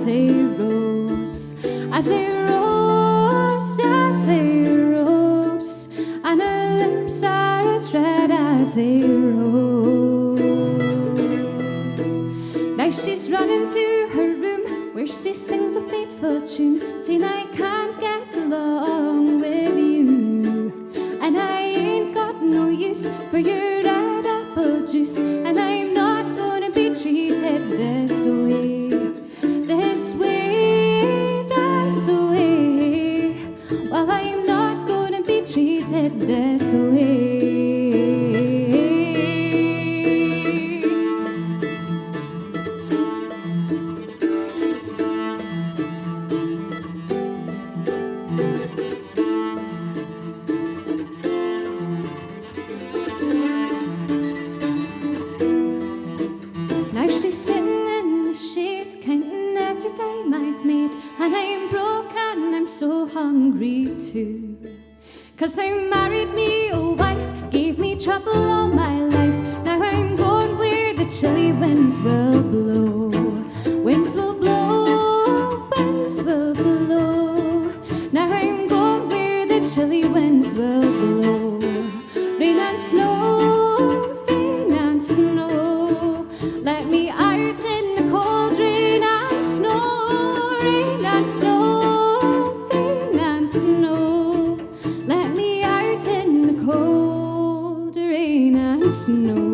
say rose. I say rose, I say rose, and her lips are as red as a rose. Now she's running to her room where she sings a fateful tune, saying I can't get along with you, and I ain't got no use for your red apple juice, and I'm not gonna be treated this way, this way, this way. Well, I'm not gonna be treated this way. Now she's sitting in the shade, counting every dime I've made, and I'm broke and I'm so hungry too. 'Cause I married me a wife, gave me trouble all my life. Now I'm going where the chilly winds will blow. Winds will blow, winds will blow. Now I'm going where the chilly winds will blow. Rain and snow, rain and snow. Let me out in the cold rain and snow, rain and snow, rain and snow. Let me out in the cold rain and snow.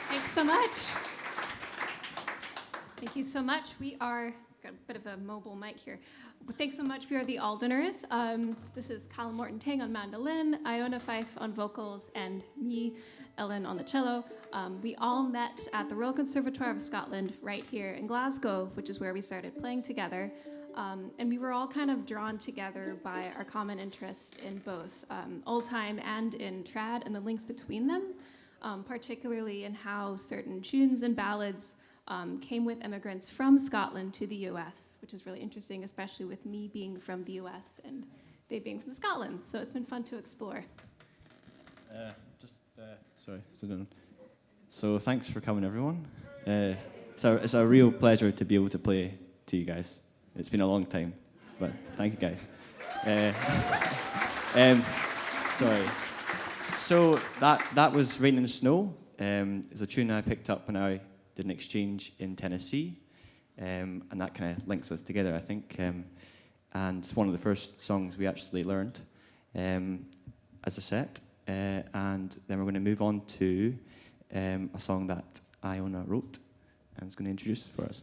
Thanks so much. Thank you so much. We are, got a bit of a mobile mic here. Thanks so much. We are the Auldeners. This is Callum Morton-Teng on mandolin, Iona Fyfe on vocals, and me, Ellen, on the cello. We all met at the Royal Conservatoire of Scotland right here in Glasgow, which is where we started playing together. And we were all kind of drawn together by our common interest in both old time and in trad and the links between them. Particularly in how certain tunes and ballads came with immigrants from Scotland to the US, which is really interesting, especially with me being from the US and they being from Scotland. So it's been fun to explore. So thanks for coming, everyone. It's a real pleasure to be able to play to you guys. It's been a long time, but thank you, guys. Sorry. So that was Rain and Snow. It's a tune I picked up when I did an exchange in Tennessee, and that kind of links us together, I think. And it's one of the first songs we actually learned as a set. And then we're going to move on to a song that Iona wrote and is going to introduce for us.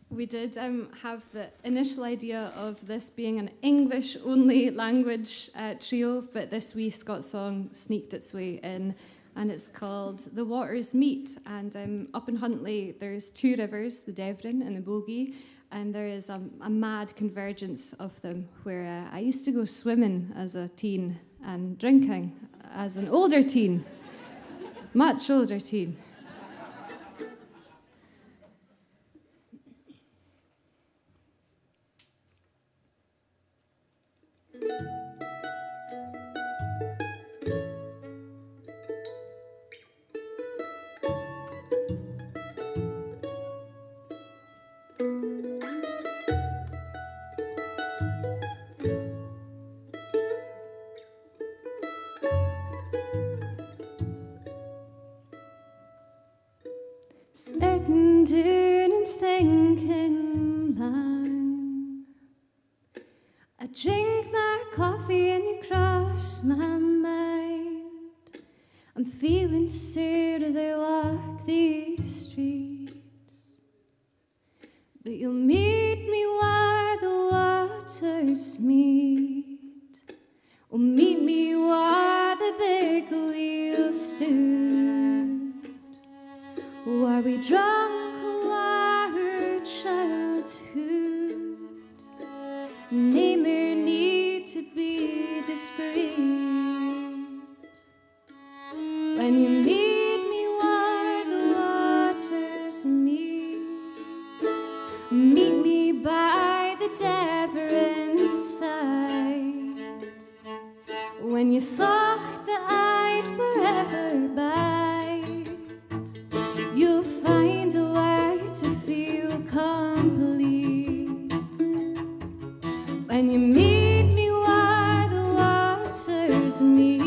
We did have the initial idea of this being an English-only language trio, but this wee Scots song sneaked its way in, and it's called The Waters Meet. And up in Huntly, there's two rivers, the Devon and the Bogie, and there is a mad convergence of them, where I used to go swimming as a teen and drinking as an older teen, much older teen. Sitting down and thinking long. I drink my coffee and you cross my mind. I'm feeling sad as I walk these streets, but you'll meet me where the you thought that I'd forever bide, you'll find a way to feel complete. When you meet me where the waters meet.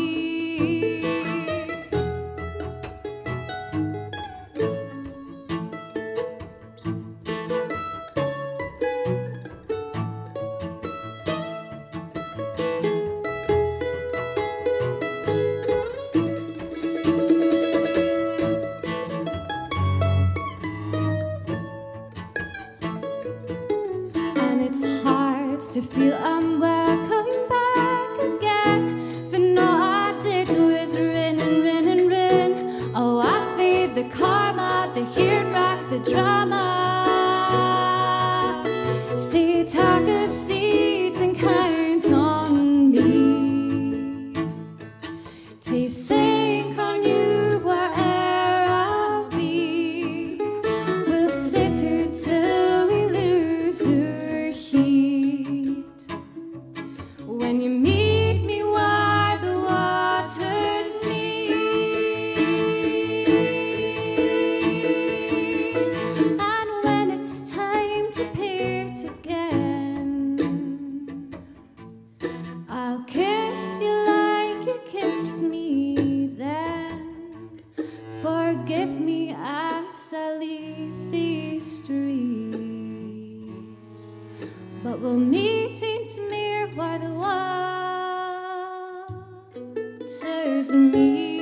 And it's hard to feel I'm welcome back again. For no I did was rin and rin and rin. Oh, I feel the karma, the hurt rock, the drama. See, take a seat and count on me to think on you where'er I'll be. We'll sit here till we lose our heat. When you meet me where the waters meet, and when it's time to part again, I'll kiss you like you kissed me then. Forgive me as I leave these streets, but we'll meet in Smear where the waters meet.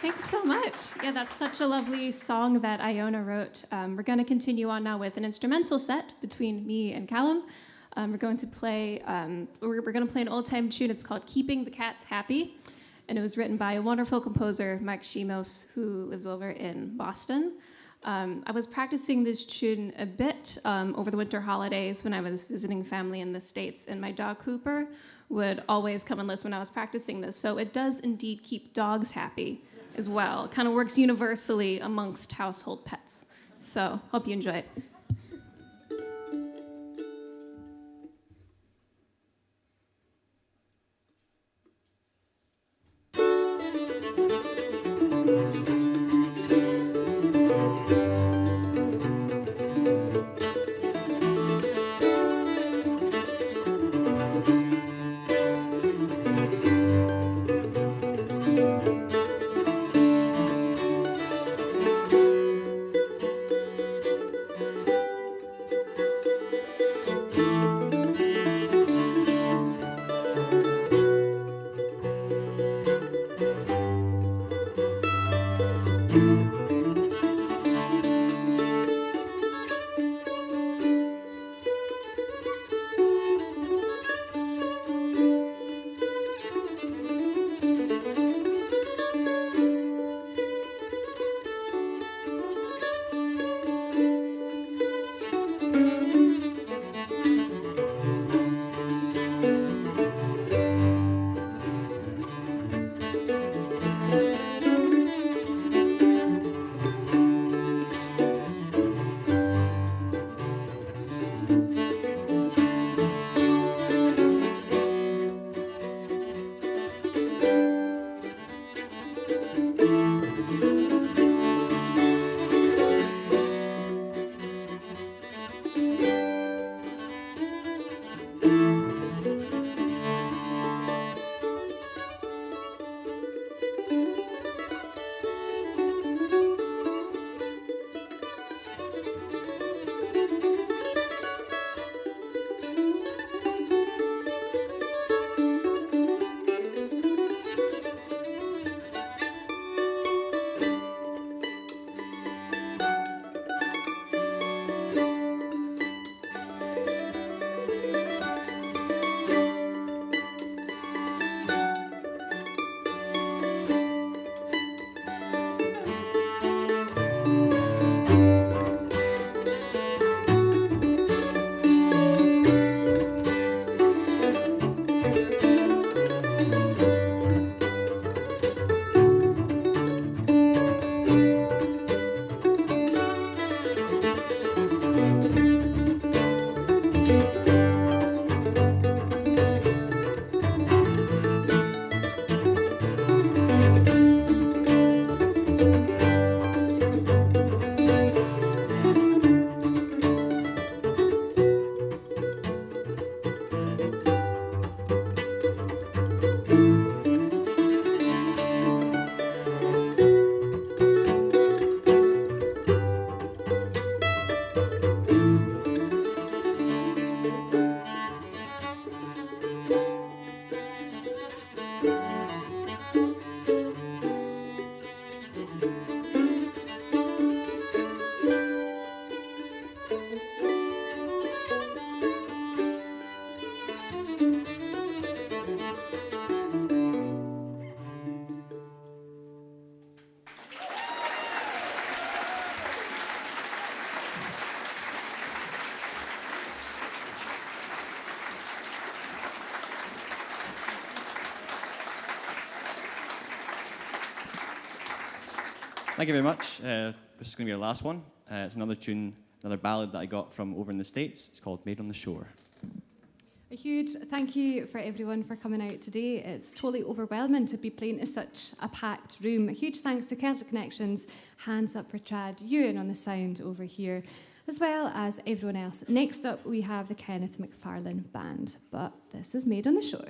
Thanks so much. Yeah, that's such a lovely song that Iona wrote. We're going to continue on now with an instrumental set between me and Callum. We're going to play an old-time tune. It's called "Keeping the Cats Happy," and it was written by a wonderful composer, Mike Shimos, who lives over in Boston. I was practicing this tune a bit over the winter holidays when I was visiting family in the States, and my dog Cooper would always come and listen when I was practicing this. So it does indeed keep dogs happy as well. It kind of works universally amongst household pets. So hope you enjoy it. Thank you very much. This is going to be our last one. It's another tune, another ballad that I got from over in the States. It's called Maid on the Shore. A huge thank you for everyone for coming out today. It's totally overwhelming to be playing to such a packed room. A huge thanks to Celtic Connections, Hands Up for Trad, Ewan on the sound over here, as well as everyone else. Next up, we have the Kenneth McFarlane Band, but this is Maid on the Shore.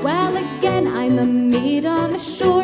Well, again, I'm a maid on the shore.